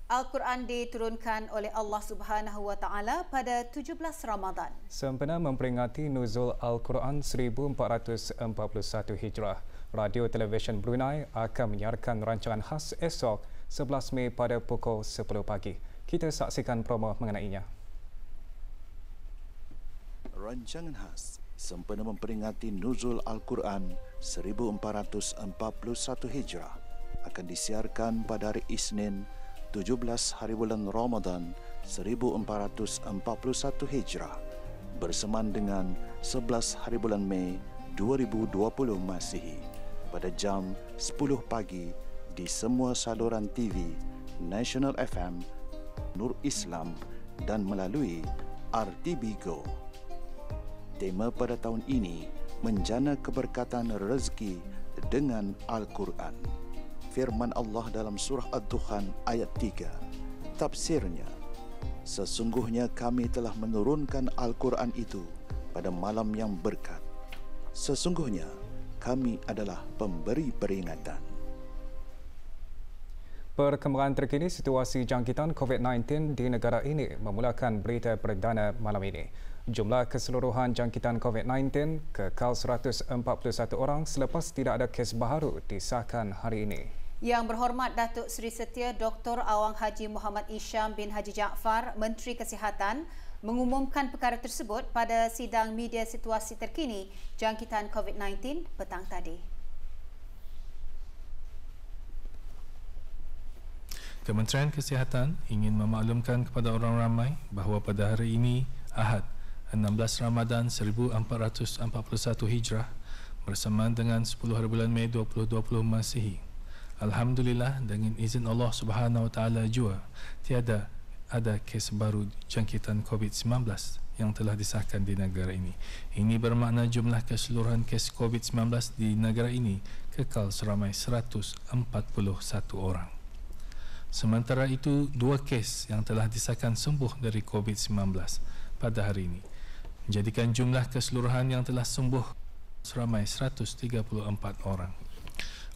Al-Quran diturunkan oleh Allah Subhanahu Wa Taala pada 17 Ramadan. Sempena memperingati nuzul Al-Quran 1441 Hijrah, Radio Televisyen Brunei akan menyiarkan rancangan khas esok 11 Mei pada pukul 10 pagi. Kita saksikan promo mengenainya. Rancangan khas sempena memperingati nuzul Al-Quran 1441 Hijrah akan disiarkan pada hari Isnin 17 hari bulan Ramadan 1441 Hijrah bersamaan dengan 11 hari bulan Mei 2020 Masihi pada jam 10 pagi di semua saluran TV, National FM, Nur Islam dan melalui RTB Go. Tema pada tahun ini menjana keberkatan rezeki dengan Al-Quran. Firman Allah dalam surah Ad-Dukhan ayat 3. Tafsirnya, sesungguhnya kami telah menurunkan Al-Quran itu pada malam yang berkat. Sesungguhnya kami adalah pemberi peringatan. Perkembangan terkini situasi jangkitan COVID-19 di negara ini memulakan berita perdana malam ini. Jumlah keseluruhan jangkitan COVID-19 kekal 141 orang selepas tidak ada kes baharu disahkan hari ini. Yang Berhormat Datuk Seri Setia Dr. Awang Haji Muhammad Isham bin Haji Jaafar, Menteri Kesihatan, mengumumkan perkara tersebut pada sidang media situasi terkini jangkitan COVID-19 petang tadi. Kementerian Kesihatan ingin memaklumkan kepada orang ramai bahawa pada hari ini, Ahad, 16 Ramadan 1441 Hijrah bersamaan dengan 10 hari bulan Mei 2020 Masihi. Alhamdulillah, dengan izin Allah Subhanahu Wa Taala jua tiada ada kes baru jangkitan COVID-19 yang telah disahkan di negara ini. Ini bermakna jumlah keseluruhan kes COVID-19 di negara ini kekal seramai 141 orang. Sementara itu, 2 kes yang telah disahkan sembuh dari COVID-19 pada hari ini menjadikan jumlah keseluruhan yang telah sembuh seramai 134 orang.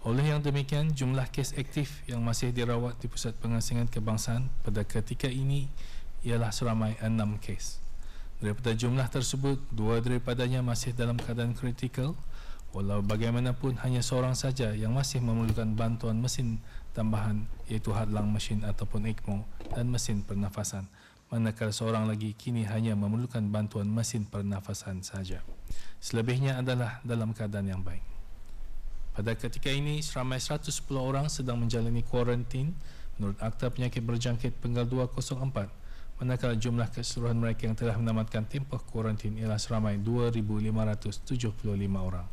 Oleh yang demikian, jumlah kes aktif yang masih dirawat di Pusat Pengasingan Kebangsaan pada ketika ini ialah seramai 6 kes. Daripada jumlah tersebut, 2 daripadanya masih dalam keadaan kritikal, walau bagaimanapun hanya seorang saja yang masih memerlukan bantuan mesin tambahan iaitu hadlang mesin ataupun ECMO dan mesin pernafasan, manakala seorang lagi kini hanya memerlukan bantuan mesin pernafasan saja. Selebihnya adalah dalam keadaan yang baik. Pada ketika ini, seramai 110 orang sedang menjalani kuarantin menurut Akta Penyakit Berjangkit Penggal 204, manakala jumlah keseluruhan mereka yang telah menamatkan tempoh kuarantin ialah seramai 2,575 orang.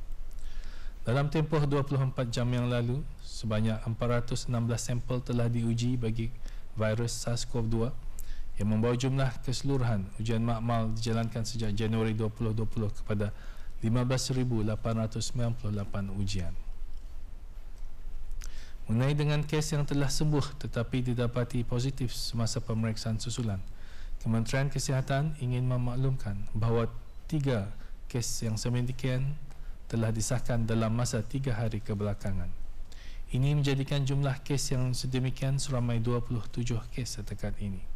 Dalam tempoh 24 jam yang lalu, sebanyak 416 sampel telah diuji bagi virus SARS-CoV-2 yang membawa jumlah keseluruhan ujian makmal dijalankan sejak Januari 2020 kepada 15,898 ujian. Mengenai dengan kes yang telah sembuh tetapi didapati positif semasa pemeriksaan susulan, Kementerian Kesihatan ingin memaklumkan bahawa 3 kes yang sedemikian telah disahkan dalam masa 3 hari kebelakangan. Ini menjadikan jumlah kes yang sedemikian seramai 27 kes setakat ini.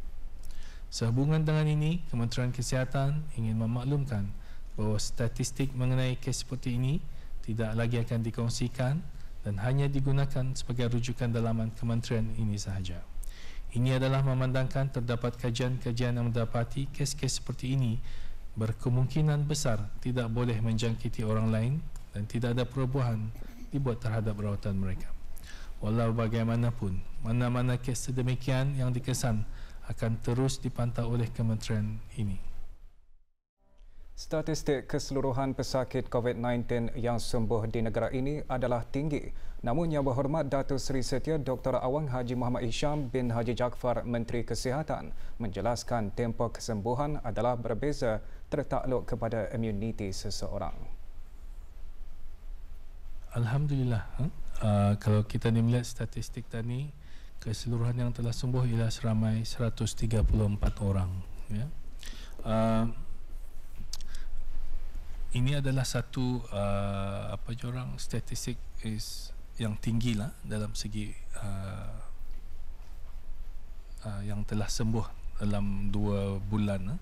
Sehubungan dengan ini, Kementerian Kesihatan ingin memaklumkan bahawa statistik mengenai kes seperti ini tidak lagi akan dikongsikan dan hanya digunakan sebagai rujukan dalaman kementerian ini sahaja. Ini adalah memandangkan terdapat kajian-kajian yang mendapati kes-kes seperti ini berkemungkinan besar tidak boleh menjangkiti orang lain dan tidak ada perubahan dibuat terhadap rawatan mereka. Walau bagaimanapun, mana-mana kes sedemikian yang dikesan akan terus dipantau oleh kementerian ini. Statistik keseluruhan pesakit COVID-19 yang sembuh di negara ini adalah tinggi. Namun Yang Berhormat Datuk Seri Setia Dr. Awang Haji Muhammad Isham bin Haji Jaafar, Menteri Kesihatan, menjelaskan tempoh kesembuhan adalah berbeza tertakluk kepada imuniti seseorang. Alhamdulillah, kalau kita melihat statistik tadi, keseluruhan yang telah sembuh ialah seramai 134 orang. Ya. Ini adalah satu statistik yang tinggi lah dalam segi yang telah sembuh dalam 2 bulan,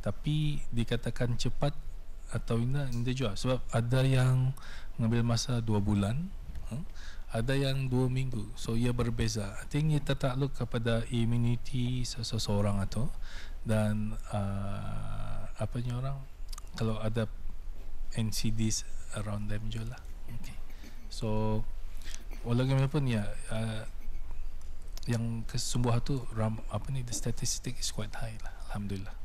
tapi dikatakan cepat atau tidak juga, sebab ada yang mengambil masa 2 bulan, ada yang 2 minggu, so ia berbeza. I think ia tertakluk kepada immunity seseorang atau dan orang kalau ada NCDs around them juga lah. Okay. So walaupun ya yang kesembuhan tu the statistic is quite high lah, alhamdulillah.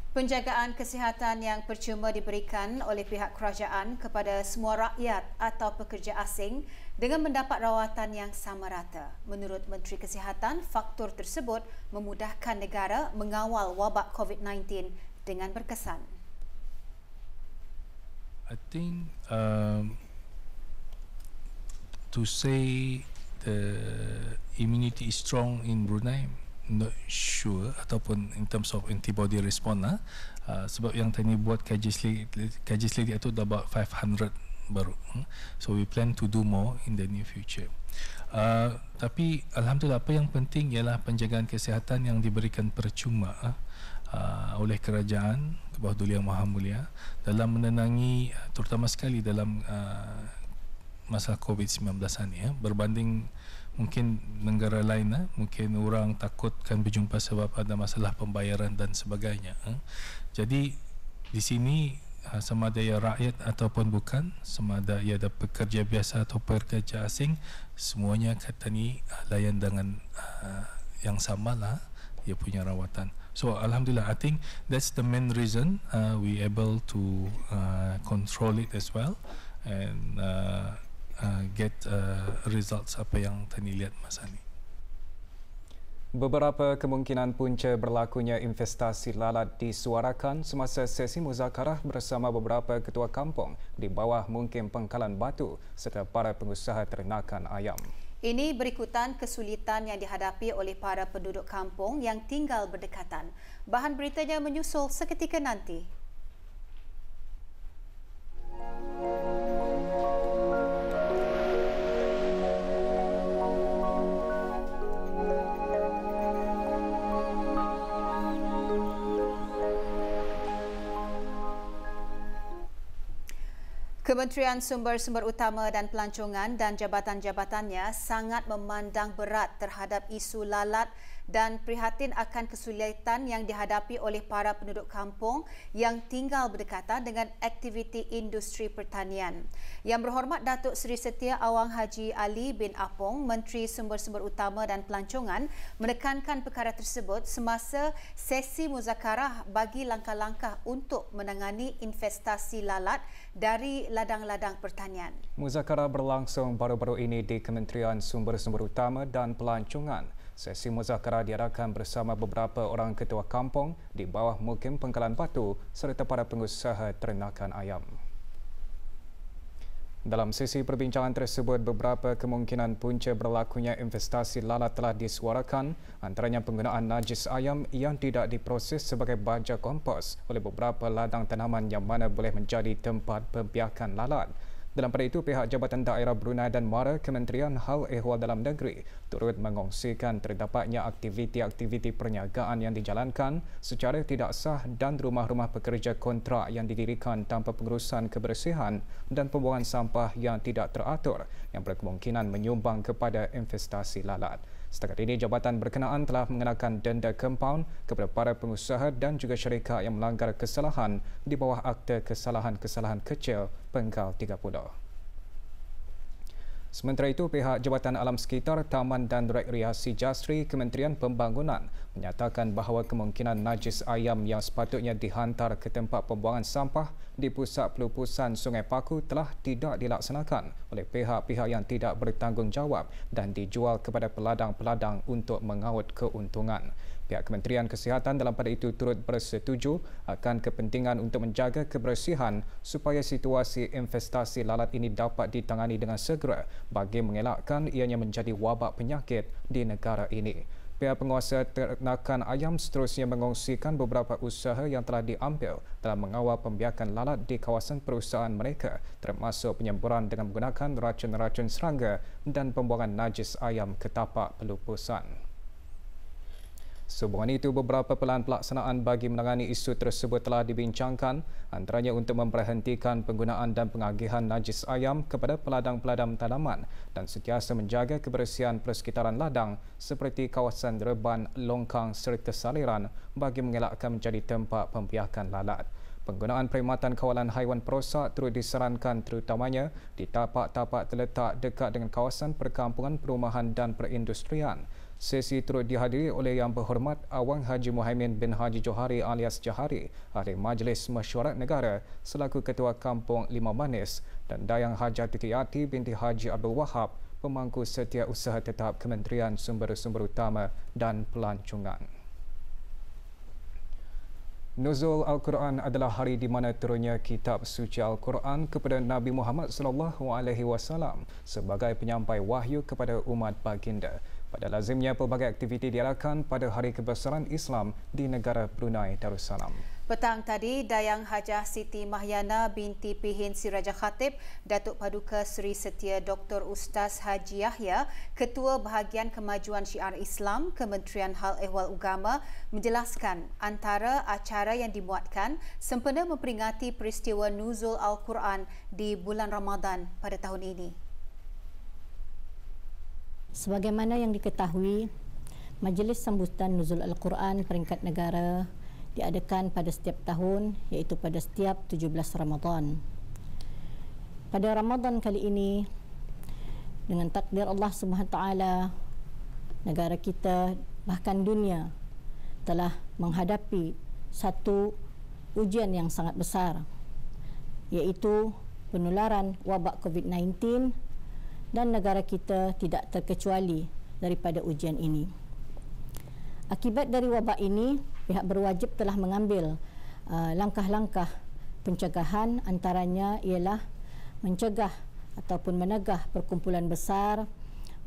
Penjagaan kesihatan yang percuma diberikan oleh pihak kerajaan kepada semua rakyat atau pekerja asing dengan mendapat rawatan yang sama rata. Menurut Menteri Kesihatan, faktor tersebut memudahkan negara mengawal wabak COVID-19 dengan berkesan. I think to say the immunity is strong in Brunei, not sure, ataupun in terms of antibody response sebab yang tadi buat kaji selidik itu dah about 500 baru, so we plan to do more in the near future. Tapi alhamdulillah, apa yang penting ialah penjagaan kesihatan yang diberikan percuma oleh kerajaan ke bawah Duli Yang Maha Mulia dalam menenangi, terutama sekali dalam masalah COVID-19 ni, berbanding mungkin negara lain, mungkin orang takutkan berjumpa sebab ada masalah pembayaran dan sebagainya. Jadi di sini sama ada ia rakyat ataupun bukan, sama ada ia ada pekerja biasa atau pekerja asing, semuanya kata ni layan dengan yang samalah dia punya rawatan. So alhamdulillah, I think that's the main reason we able to control it as well and get results apa yang tadi lihat masa ni. Beberapa kemungkinan punca berlakunya investasi lalat disuarakan semasa sesi muzakarah bersama beberapa ketua kampung di bawah mungkin Pangkalan Batu serta para pengusaha ternakan ayam. Ini berikutan kesulitan yang dihadapi oleh para penduduk kampung yang tinggal berdekatan. Bahan beritanya menyusul seketika nanti. Kementerian Sumber-Sumber Utama dan Pelancongan dan jabatan-jabatannya sangat memandang berat terhadap isu lalat dan prihatin akan kesulitan yang dihadapi oleh para penduduk kampung yang tinggal berdekatan dengan aktiviti industri pertanian. Yang Berhormat Datuk Seri Setia Awang Haji Ali bin Apong, Menteri Sumber-Sumber Utama dan Pelancongan, menekankan perkara tersebut semasa sesi muzakarah bagi langkah-langkah untuk menangani investasi lalat dari ladang-ladang pertanian. Muzakarah berlangsung baru-baru ini di Kementerian Sumber-Sumber Utama dan Pelancongan. Sesi muzakarah diadakan bersama beberapa orang ketua kampung di bawah Mukim Pangkalan Batu serta para pengusaha ternakan ayam. Dalam sesi perbincangan tersebut, beberapa kemungkinan punca berlakunya investasi lalat telah disuarakan, antaranya penggunaan najis ayam yang tidak diproses sebagai baja kompos oleh beberapa ladang tanaman yang mana boleh menjadi tempat pembiakan lalat. Dalam pada itu, pihak Jabatan Daerah Brunei dan Mara Kementerian Hal Ehwal Dalam Negeri turut mengongsikan terdapatnya aktiviti-aktiviti perniagaan yang dijalankan secara tidak sah dan rumah-rumah pekerja kontrak yang didirikan tanpa pengurusan kebersihan dan pembuangan sampah yang tidak teratur yang berkemungkinan menyumbang kepada investasi lalat. Setakat ini, jabatan berkenaan telah mengenakan denda kompaun kepada para pengusaha dan juga syarikat yang melanggar kesalahan di bawah Akta Kesalahan-Kesalahan Kecil Penggal 30. Sementara itu, pihak Jabatan Alam Sekitar, Taman dan Rekreasi Jasri Kementerian Pembangunan menyatakan bahawa kemungkinan najis ayam yang sepatutnya dihantar ke tempat pembuangan sampah di pusat pelupusan Sungai Paku telah tidak dilaksanakan oleh pihak-pihak yang tidak bertanggungjawab dan dijual kepada peladang-peladang untuk mengaut keuntungan. Pihak Kementerian Kesihatan dalam pada itu turut bersetuju akan kepentingan untuk menjaga kebersihan supaya situasi investasi lalat ini dapat ditangani dengan segera bagi mengelakkan ianya menjadi wabak penyakit di negara ini. Pihak penguasa ternakan ayam seterusnya mengongsikan beberapa usaha yang telah diambil dalam mengawal pembiakan lalat di kawasan perusahaan mereka, termasuk penyemburan dengan menggunakan racun-racun serangga dan pembuangan najis ayam ke tapak pelupusan. Sehubungan itu, beberapa pelan pelaksanaan bagi menangani isu tersebut telah dibincangkan, antaranya untuk memberhentikan penggunaan dan pengagihan najis ayam kepada peladang-peladang tanaman dan sentiasa menjaga kebersihan persekitaran ladang seperti kawasan reban, longkang serta saliran bagi mengelakkan menjadi tempat pembiakan lalat. Penggunaan perkhidmatan kawalan haiwan perosak turut disarankan terutamanya di tapak-tapak terletak dekat dengan kawasan perkampungan, perumahan dan perindustrian. Sesi turut dihadiri oleh Yang Berhormat Awang Haji Muhaimin bin Haji Johari alias Johari, Ahli Majlis Mesyuarat Negara selaku Ketua Kampung Limau Manis, dan Dayang Hajati Yati binti Haji Abdul Wahab, Pemangku Setiausaha Tetap Kementerian Sumber-Sumber Utama dan Pelancongan. Nuzul Al-Quran adalah hari di mana turunnya kitab suci Al-Quran kepada Nabi Muhammad SAW sebagai penyampai wahyu kepada umat baginda. Pada lazimnya, pelbagai aktiviti diadakan pada Hari Kebesaran Islam di negara Brunei Darussalam. Petang tadi, Dayang Hajah Siti Mahyana binti Pihin Si Raja Khatib, Datuk Paduka Seri Setia Dr. Ustaz Haji Yahya, Ketua Bahagian Kemajuan Syiar Islam, Kementerian Hal Ehwal Agama, menjelaskan antara acara yang dimuatkan sempena memperingati peristiwa Nuzul Al-Quran di bulan Ramadan pada tahun ini. Sebagaimana yang diketahui, Majlis Sambutan Nuzul Al-Quran peringkat negara diadakan pada setiap tahun, iaitu pada setiap 17 Ramadan. Pada Ramadan kali ini, dengan takdir Allah SWT, negara kita bahkan dunia telah menghadapi satu ujian yang sangat besar, iaitu penularan wabak COVID-19, dan negara kita tidak terkecuali daripada ujian ini. Akibat dari wabak ini, pihak berwajib telah mengambil langkah-langkah pencegahan, antaranya ialah mencegah ataupun menegah perkumpulan besar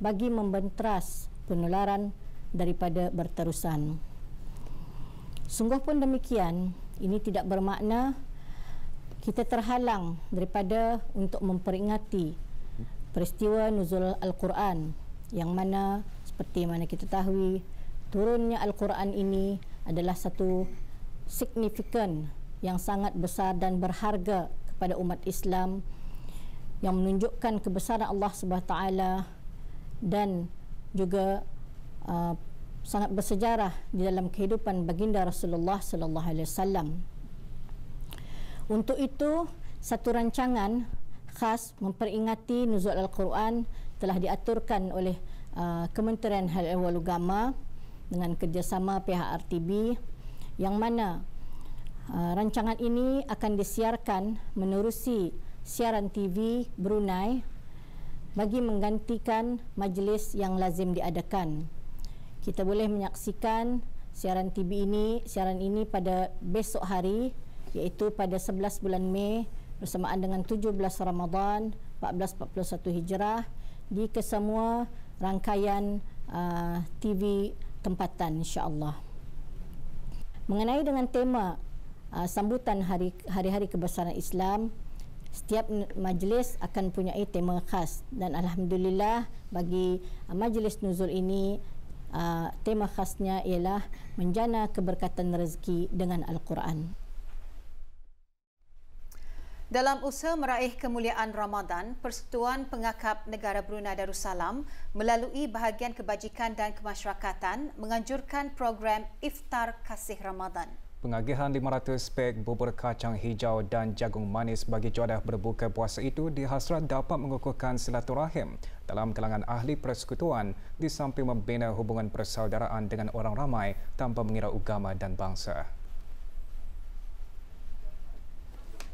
bagi membenteras penularan daripada berterusan. Sungguh pun demikian, ini tidak bermakna kita terhalang daripada untuk memperingati peristiwa Nuzul Al-Quran, yang mana seperti mana kita tahu, turunnya Al-Quran ini adalah satu signifikan yang sangat besar dan berharga kepada umat Islam, yang menunjukkan kebesaran Allah SWT dan juga sangat bersejarah di dalam kehidupan baginda Rasulullah SAW. Untuk itu, satu rancangan khas memperingati Nuzul Al-Quran telah diaturkan oleh Kementerian Hal Ehwal Agama dengan kerjasama pihak RTB, yang mana rancangan ini akan disiarkan menerusi siaran TV Brunei bagi menggantikan majlis yang lazim diadakan. Kita boleh menyaksikan siaran ini pada besok hari, iaitu pada 11 bulan Mei bersamaan dengan 17 Ramadan 1441 Hijrah di kesemua rangkaian TV tempatan, insya-Allah. Mengenai dengan tema sambutan hari-hari kebesaran Islam, setiap majlis akan mempunyai tema khas, dan alhamdulillah bagi majlis nuzul ini tema khasnya ialah menjana keberkatan rezeki dengan Al-Quran. Dalam usaha meraih kemuliaan Ramadan, Persekutuan Pengakap Negara Brunei Darussalam melalui Bahagian Kebajikan dan Kemasyarakatan menganjurkan program Iftar Kasih Ramadan. Pengagihan 500 pek bubur kacang hijau dan jagung manis bagi juadah berbuka puasa itu dihasrat dapat mengukuhkan silaturahim dalam kalangan ahli persekutuan di samping membina hubungan persaudaraan dengan orang ramai tanpa mengira agama dan bangsa.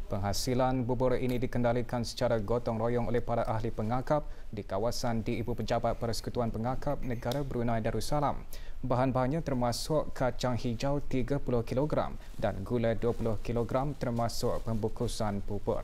Penghasilan bubur ini dikendalikan secara gotong royong oleh para ahli pengakap di kawasan di Ibu Pejabat Persekutuan Pengakap Negara Brunei Darussalam. Bahan-bahannya termasuk kacang hijau 30 kg dan gula 20 kg termasuk pembungkusan bubur.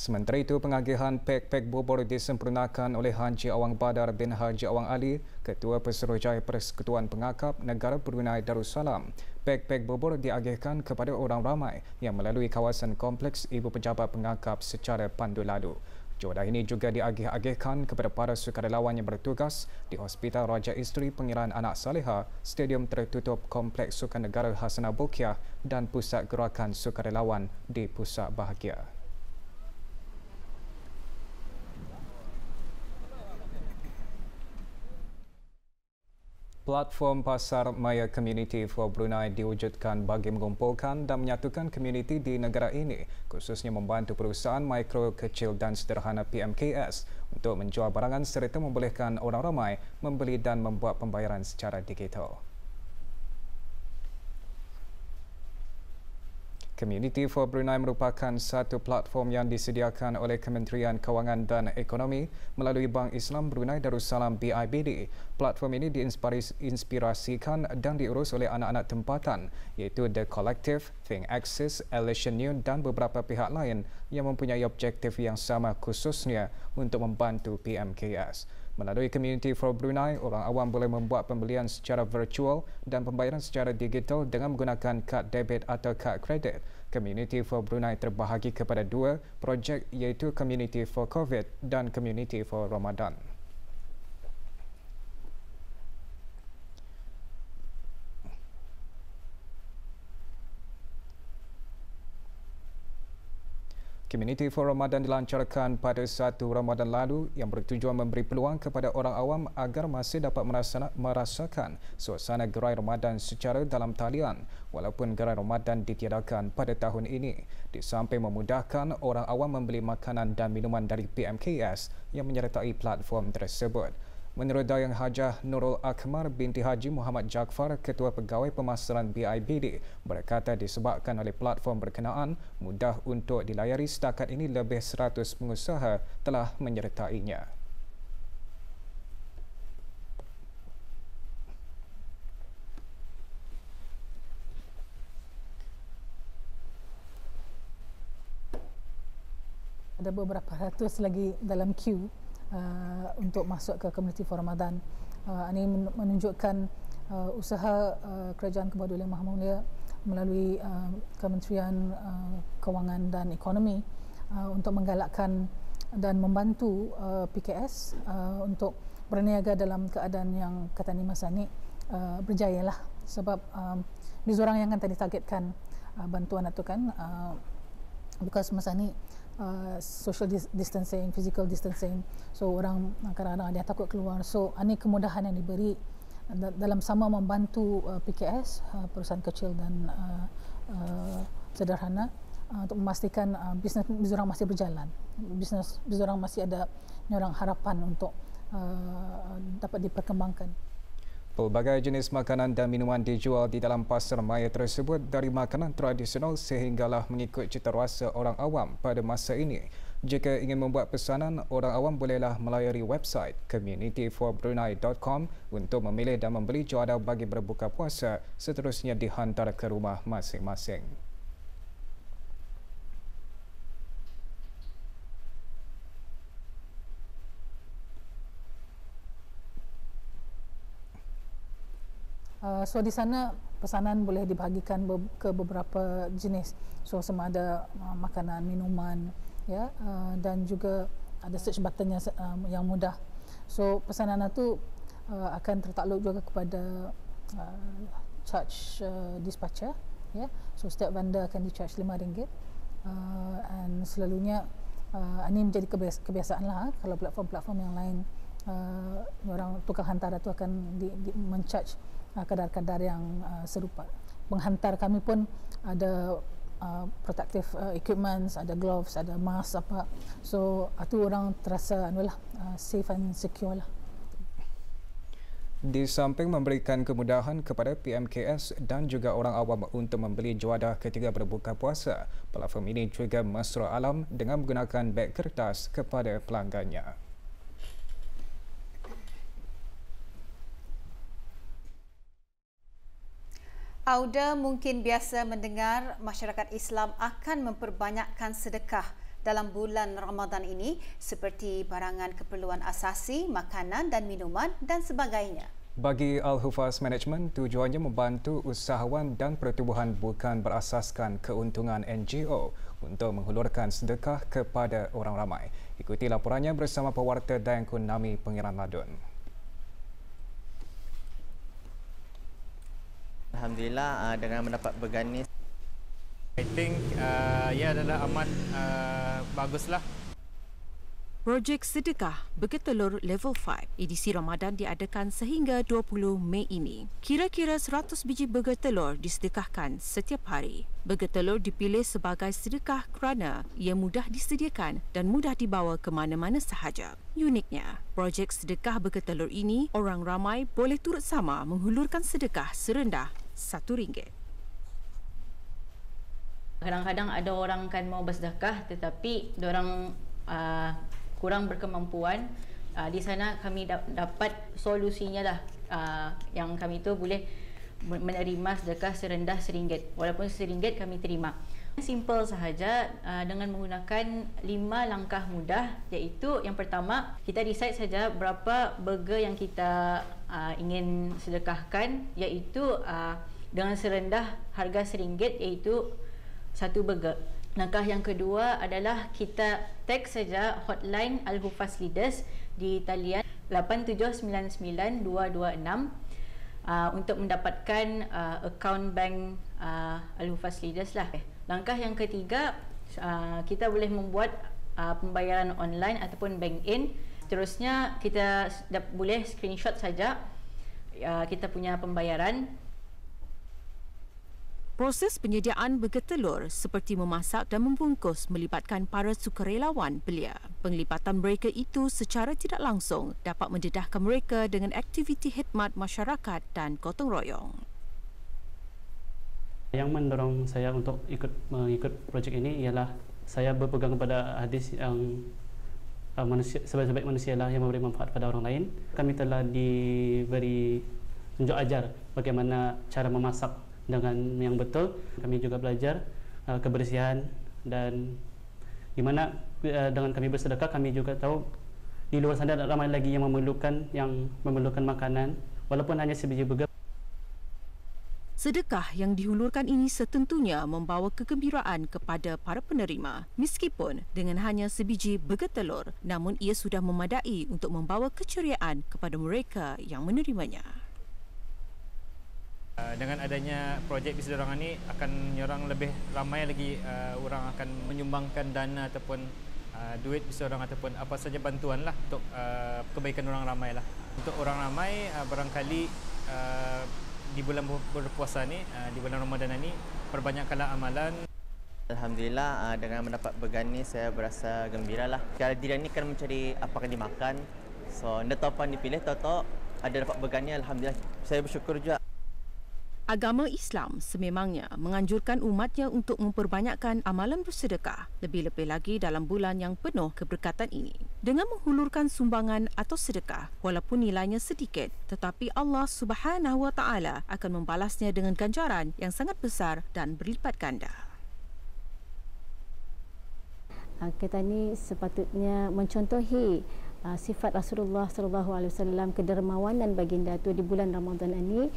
Sementara itu, pengagihan pek-pek bubur disempurnakan oleh Haji Awang Badar bin Haji Awang Ali, Ketua Pesuruhjaya Persekutuan Pengakap Negara Brunei Darussalam. Pek-pek bubur diagihkan kepada orang ramai yang melalui kawasan kompleks Ibu Pejabat Pengakap secara pandu lalu. Juadah ini juga diagih-agihkan kepada para sukarelawan yang bertugas di Hospital Raja Isteri Pengiraan Anak Saleha, Stadium Tertutup Kompleks Sukan Negara Hasanah Bolkiah dan Pusat Gerakan Sukarelawan di Pusat Bahagia. Platform Pasar Maya Community for Brunei diwujudkan bagi mengumpulkan dan menyatukan komuniti di negara ini, khususnya membantu perusahaan mikro, kecil dan sederhana PMKS untuk menjual barangan serta membolehkan orang ramai membeli dan membuat pembayaran secara digital. Community for Brunei merupakan satu platform yang disediakan oleh Kementerian Kewangan dan Ekonomi melalui Bank Islam Brunei Darussalam BIBD. Platform ini diinspirasikan dan diurus oleh anak-anak tempatan iaitu The Collective, Think Access, Elation New dan beberapa pihak lain yang mempunyai objektif yang sama khususnya untuk membantu PMKS. Melalui Community for Brunei, orang awam boleh membuat pembelian secara virtual dan pembayaran secara digital dengan menggunakan kad debit atau kad kredit. Community for Brunei terbahagi kepada dua projek iaitu Community for COVID dan Community for Ramadan. Community for Ramadan dilancarkan pada 1 Ramadan lalu yang bertujuan memberi peluang kepada orang awam agar masih dapat merasakan suasana gerai Ramadan secara dalam talian walaupun gerai Ramadan ditiadakan pada tahun ini. Di samping memudahkan orang awam membeli makanan dan minuman dari PMKS yang menyertai platform tersebut. Menurut Dayang Hajah Nurul Akmar binti Haji Muhammad Jaafar, Ketua Pegawai Pemasaran BIBD, berkata disebabkan oleh platform berkenaan mudah untuk dilayari, setakat ini lebih 100 pengusaha telah menyertainya. Ada beberapa ratus lagi dalam queue untuk masuk ke Community for Ramadan. Ini menunjukkan usaha Kerajaan Kebudayaan Maha Mulia melalui Kementerian Kewangan dan Ekonomi untuk menggalakkan dan membantu PKS untuk berniaga dalam keadaan yang kata ni masa ni berjayalah, sebab diorang yang akan ditargetkan bantuan itu kan, because masa ni social distancing, physical distancing, so orang kadang-kadang ada yang takut keluar. So ini kemudahan yang diberi dalam sama membantu PKS, perusahaan kecil dan sederhana, untuk memastikan bisnes diorang masih berjalan, bisnes diorang masih ada orang harapan untuk dapat diperkembangkan. Pelbagai jenis makanan dan minuman dijual di dalam pasar maya tersebut, dari makanan tradisional sehinggalah mengikut citarasa orang awam pada masa ini. Jika ingin membuat pesanan, orang awam bolehlah melayari website communityforbrunei.com untuk memilih dan membeli juadah bagi berbuka puasa, seterusnya dihantar ke rumah masing-masing. So di sana pesanan boleh dibahagikan ke beberapa jenis. So sama ada makanan, minuman, ya, dan juga ada search button yang mudah. So pesanan itu akan tertakluk juga kepada charge dispatcher, ya. So setiap vendor akan di-charge RM5. And selalunya ini menjadi kebiasaan lah, kalau platform-platform yang lain orang tukang hantar itu akan men-charge kadar-kadar yang serupa. Penghantar kami pun ada protective equipment, ada gloves, ada mask apa. So itu orang terasa safe and secure lah. Di samping memberikan kemudahan kepada PMKS dan juga orang awam untuk membeli juadah ketika berbuka puasa, platform ini juga mesra alam dengan menggunakan beg kertas kepada pelanggannya. Auda mungkin biasa mendengar masyarakat Islam akan memperbanyakkan sedekah dalam bulan Ramadan ini seperti barangan keperluan asasi, makanan dan minuman dan sebagainya. Bagi Al-Hufaz Management, tujuannya membantu usahawan dan pertubuhan bukan berasaskan keuntungan NGO untuk menghulurkan sedekah kepada orang ramai. Ikuti laporannya bersama pewarta Dayang Nami Pengiran Ladun. Alhamdulillah dengan mendapat bergani. I think ia adalah amat baguslah. Projek Sedekah Bergetelur Level 5 edisi Ramadan diadakan sehingga 20 Mei ini. Kira-kira 100 biji bergetelur disedekahkan setiap hari. Bergetelur dipilih sebagai sedekah kerana ia mudah disediakan dan mudah dibawa ke mana-mana sahaja. Uniknya, projek Sedekah Bergetelur ini, orang ramai boleh turut sama menghulurkan sedekah serendah RM1. Kadang-kadang ada orang kan mau bersedekah tetapi diorang kurang berkemampuan. Di sana kami dapat solusinya lah, yang kami tu boleh menerima sedekah serendah RM1. Walaupun RM1 kami terima. Simple sahaja dengan menggunakan 5 langkah mudah, iaitu yang pertama, kita decide saja berapa burger yang kita ingin sedekahkan, iaitu dengan serendah harga RM1, iaitu 1 burger. Langkah yang kedua adalah kita tag saja hotline Al-Hufaz Leaders di talian 8799-226 untuk mendapatkan akaun bank Al-Hufaz Leaders lah. Langkah yang ketiga, kita boleh membuat pembayaran online ataupun bank in. Seterusnya kita boleh screenshot saja kita punya pembayaran. Proses penyediaan bergetelur seperti memasak dan membungkus melibatkan para sukarelawan belia. Penglibatan mereka itu secara tidak langsung dapat mendedahkan mereka dengan aktiviti khidmat masyarakat dan gotong royong. Yang mendorong saya untuk mengikut projek ini ialah saya berpegang kepada hadis yang sebaik-baik manusia lah yang memberi manfaat pada orang lain. Kami telah diberi tunjuk ajar bagaimana cara memasak dengan yang betul. Kami juga belajar kebersihan, dan di mana dengan kami bersedekah kami juga tahu di luar sana ramai lagi yang memerlukan makanan walaupun hanya sebiji burger. Sedekah yang dihulurkan ini setentunya membawa kegembiraan kepada para penerima. Meskipun dengan hanya sebiji bergetelur, namun ia sudah memadai untuk membawa keceriaan kepada mereka yang menerimanya. Dengan adanya projek Bisadorangan ini akan menyorang lebih ramai lagi orang akan menyumbangkan dana ataupun duit Bisadorangan ataupun apa saja bantuan lah untuk kebaikan orang ramai lah. Untuk orang ramai barangkali di bulan berpuasa ni, di bulan Ramadan ni, perbanyakkanlah amalan. Alhamdulillah dengan mendapat bergani saya berasa gembira lah. Diri ni kan mencari apa yang dimakan. So, anda tahu apa yang dipilih, tahu ada dapat bergani, alhamdulillah. Saya bersyukur juga. Agama Islam sememangnya menganjurkan umatnya untuk memperbanyakkan amalan bersedekah, lebih-lebih lagi dalam bulan yang penuh keberkatan ini. Dengan menghulurkan sumbangan atau sedekah, walaupun nilainya sedikit, tetapi Allah Subhanahu Wa Taala akan membalasnya dengan ganjaran yang sangat besar dan berlipat ganda. Kita ni sepatutnya mencontohi sifat Rasulullah SAW, kedermawanan baginda tu di bulan Ramadan ini.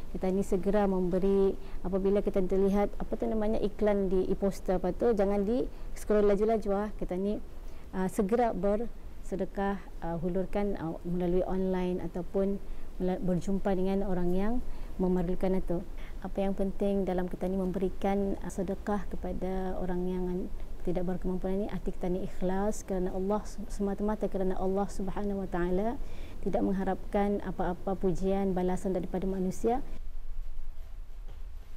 Kita ni segera memberi, apabila kita terlihat iklan di e-poster jangan di scroll laju-laju. Kita ni segera bersedekah, hulurkan melalui online ataupun berjumpa dengan orang yang memerlukan itu. Apa yang penting dalam kita ni memberikan sedekah kepada orang yang tidak berkemampuan ini, hati kita ni ikhlas kerana Allah, semata-mata kerana Allah Subhanahu Wa Taala, tidak mengharapkan apa-apa pujian balasan daripada manusia.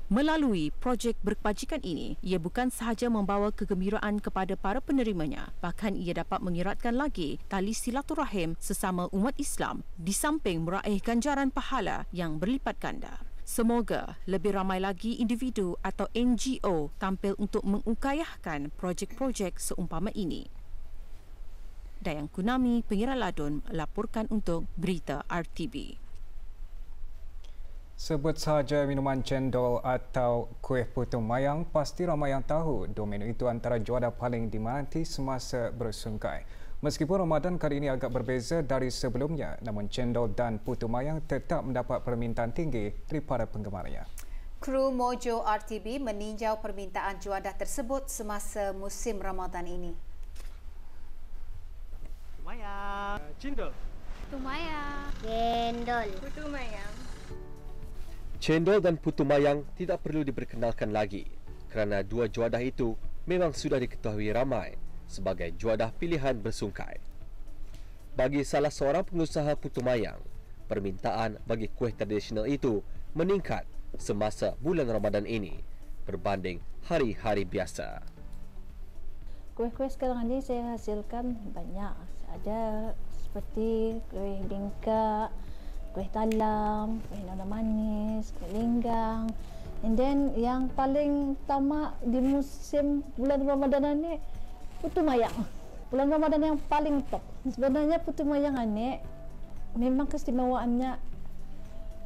Melalui projek berkebajikan ini, ia bukan sahaja membawa kegembiraan kepada para penerimanya, bahkan ia dapat mengeratkan lagi tali silaturahim sesama umat Islam di samping meraih ganjaran pahala yang berlipat ganda. Semoga lebih ramai lagi individu atau NGO tampil untuk mengukayahkan projek-projek seumpama ini. Dayang Nami Pengiran Ladun melaporkan untuk Berita RTV. Sebut sahaja minuman cendol atau kuih putu mayang, pasti ramai yang tahu dua menu itu antara juadah paling diminati semasa bersungkai. Meskipun Ramadan kali ini agak berbeza dari sebelumnya, namun cendol dan putu mayang tetap mendapat permintaan tinggi daripada penggemarnya. Kru Mojo RTB meninjau permintaan juadah tersebut semasa musim Ramadan ini. Putu mayang, cendol. Putu mayang, cendol. Putu mayang. Cendol dan putu mayang tidak perlu diperkenalkan lagi kerana dua juadah itu memang sudah diketahui ramai sebagai juadah pilihan bersungkai. Bagi salah seorang pengusaha putu mayang, permintaan bagi kuih tradisional itu meningkat semasa bulan Ramadan ini berbanding hari-hari biasa. Kuih-kuih sekarang ini saya hasilkan banyak. Ada seperti kuih bingka, kuih talam, kuih nana manis, kuih linggang. And then yang paling utama di musim bulan Ramadan ini putu mayang. Bulan Ramadan yang paling top. Sebenarnya putu mayang ini memang keistimewaannya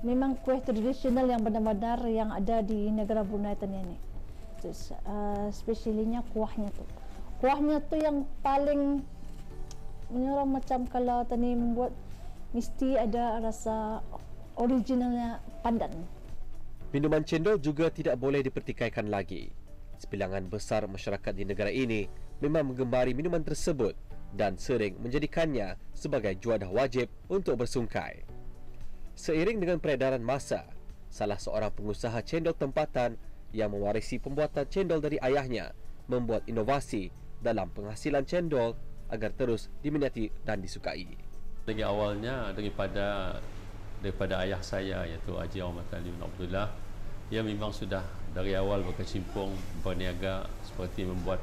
memang kuih tradisional yang benar-benar yang ada di negara Brunei ini. Spesialnya kuahnya tu. Kuahnya tu yang paling menyorong macam kalau tadi membuat mesti ada rasa originalnya pandan. Minuman cendol juga tidak boleh dipertikaikan lagi. Sebilangan besar masyarakat di negara ini memang menggemari minuman tersebut dan sering menjadikannya sebagai juadah wajib untuk bersungkai. Seiring dengan peredaran masa, salah seorang pengusaha cendol tempatan yang mewarisi pembuatan cendol dari ayahnya membuat inovasi dalam penghasilan cendol agar terus diminati dan disukai. Lagi awalnya daripada ayah saya iaitu Haji Ahmad Ali bin Abdullah, ia memang sudah dari awal berkecimpung berniaga seperti membuat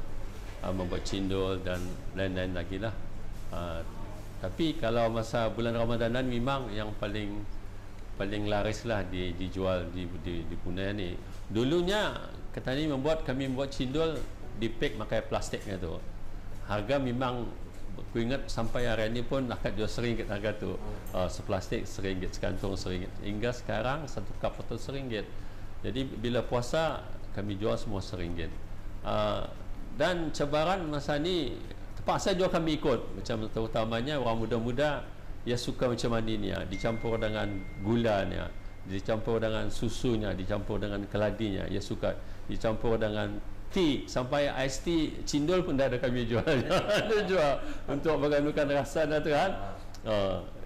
cendol dan lain-lain lagi lah. Tapi kalau masa bulan Ramadanan memang yang paling laris lah dijual di Brunei ni. Dulunya kami membuat cendol di pack pakai plastiknya tu. Harga memang aku ingat sampai hari ini pun akad jual RM1 harga tu. Seplastik RM1, sekantung RM1. Hingga sekarang satu cup itu RM1. Jadi bila puasa kami jual semua RM1. Dan cabaran masa ni terpaksa juga kami ikut. Macam terutamanya orang muda-muda ia suka macam ni ya, dicampur dengan gulanya, dicampur dengan susunya, dicampur dengan keladinya. Ia suka dicampur dengan tea, sampai ice tea cendol pun dah ada kami jual. Ada jual untuk mengandungkan rasa dah tu kan.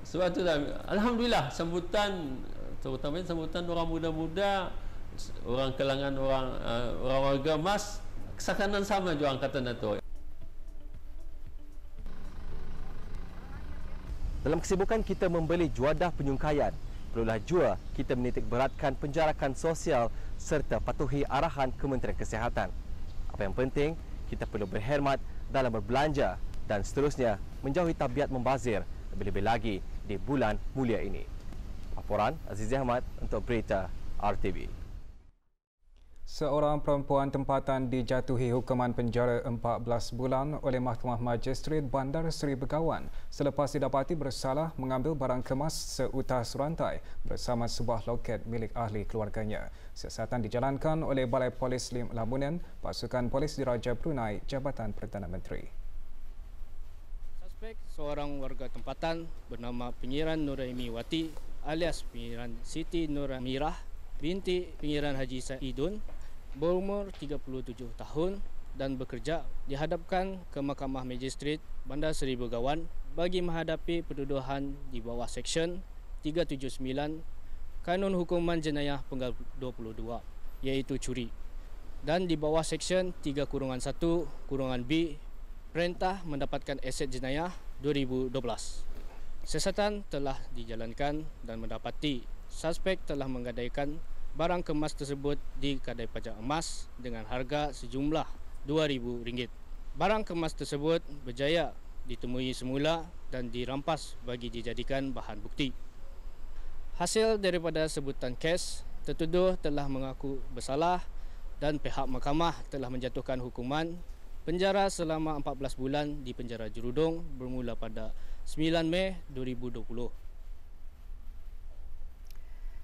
Sebab tu alhamdulillah sambutan, terutamanya sambutan orang muda-muda, orang kalangan orang warga emas, kesakanan sama juga angkatan tu. Dalam kesibukan kita membeli juadah penyungkaian, perlulah jua kita menitik beratkan penjarakan sosial serta patuhi arahan Kementerian Kesihatan. Apa yang penting, kita perlu berkhidmat dalam berbelanja dan seterusnya menjauhi tabiat membazir, lebih-lebih lagi di bulan mulia ini. Laporan Aziz Ahmad untuk Berita RTV. Seorang perempuan tempatan dijatuhi hukuman penjara 14 bulan oleh Mahkamah Magistrate Bandar Seri Begawan selepas didapati bersalah mengambil barang kemas seutas rantai bersama sebuah loket milik ahli keluarganya. Siasatan dijalankan oleh Balai Polis Lamunan, Pasukan Polis Diraja Brunei, Jabatan Perdana Menteri. Suspek seorang warga tempatan bernama Penyiran Nuraimi Wati alias Penyiran Siti Nuramirah binti Penyiran Haji Saidun berumur 37 tahun dan bekerja dihadapkan ke Mahkamah Magistrate Bandar Seri Begawan bagi menghadapi penuduhan di bawah Seksyen 379 Kanun Hukuman Jenayah Penggal 22 iaitu curi dan di bawah Seksyen 3-1-B Perintah Mendapatkan Aset Jenayah 2012. Siasatan telah dijalankan dan mendapati suspek telah menggadaikan barang kemas tersebut di Kedai Pajak Emas dengan harga sejumlah RM2,000. Barang kemas tersebut berjaya ditemui semula dan dirampas bagi dijadikan bahan bukti. Hasil daripada sebutan kes, tertuduh telah mengaku bersalah dan pihak mahkamah telah menjatuhkan hukuman penjara selama 14 bulan di penjara Jurudong bermula pada 9 Mei 2020.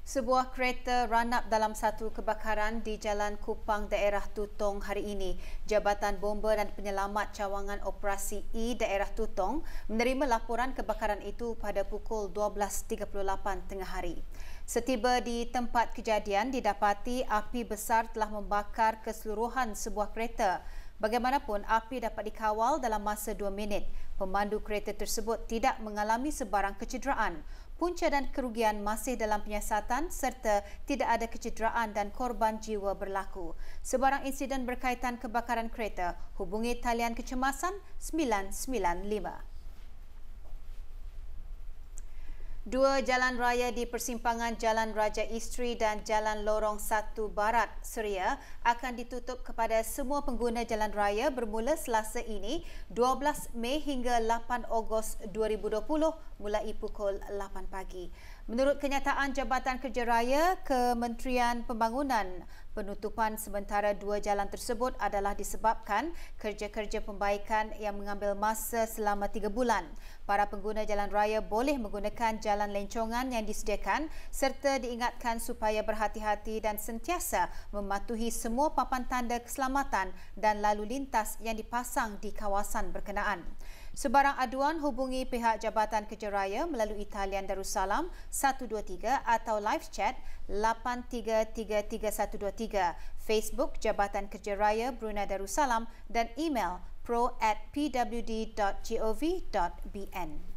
Sebuah kereta ranap dalam satu kebakaran di Jalan Kupang, daerah Tutong hari ini. Jabatan Bomba dan Penyelamat Cawangan Operasi E daerah Tutong menerima laporan kebakaran itu pada pukul 12.38 tengah hari. Setiba di tempat kejadian, didapati api besar telah membakar keseluruhan sebuah kereta. Bagaimanapun, api dapat dikawal dalam masa 2 minit. Pemandu kereta tersebut tidak mengalami sebarang kecederaan. Punca dan kerugian masih dalam penyiasatan serta tidak ada kecederaan dan korban jiwa berlaku. Sebarang insiden berkaitan kebakaran kereta, hubungi talian kecemasan 995. Dua jalan raya di persimpangan Jalan Raja Isteri dan Jalan Lorong 1 Barat, Seria akan ditutup kepada semua pengguna jalan raya bermula Selasa ini 12 Mei hingga 8 Ogos 2020 mulai pukul 8 pagi. Menurut kenyataan Jabatan Kerja Raya Kementerian Pembangunan, penutupan sementara dua jalan tersebut adalah disebabkan kerja-kerja pembaikan yang mengambil masa selama 3 bulan. Para pengguna jalan raya boleh menggunakan jalan lencongan yang disediakan serta diingatkan supaya berhati-hati dan sentiasa mematuhi semua papan tanda keselamatan dan lalu lintas yang dipasang di kawasan berkenaan. Sebarang aduan, hubungi pihak Jabatan Kerja Raya melalui talian Darussalam 123 atau live chat 83333123, Facebook Jabatan Kerja Raya Brunei Darussalam dan email pro@pwd.gov.bn.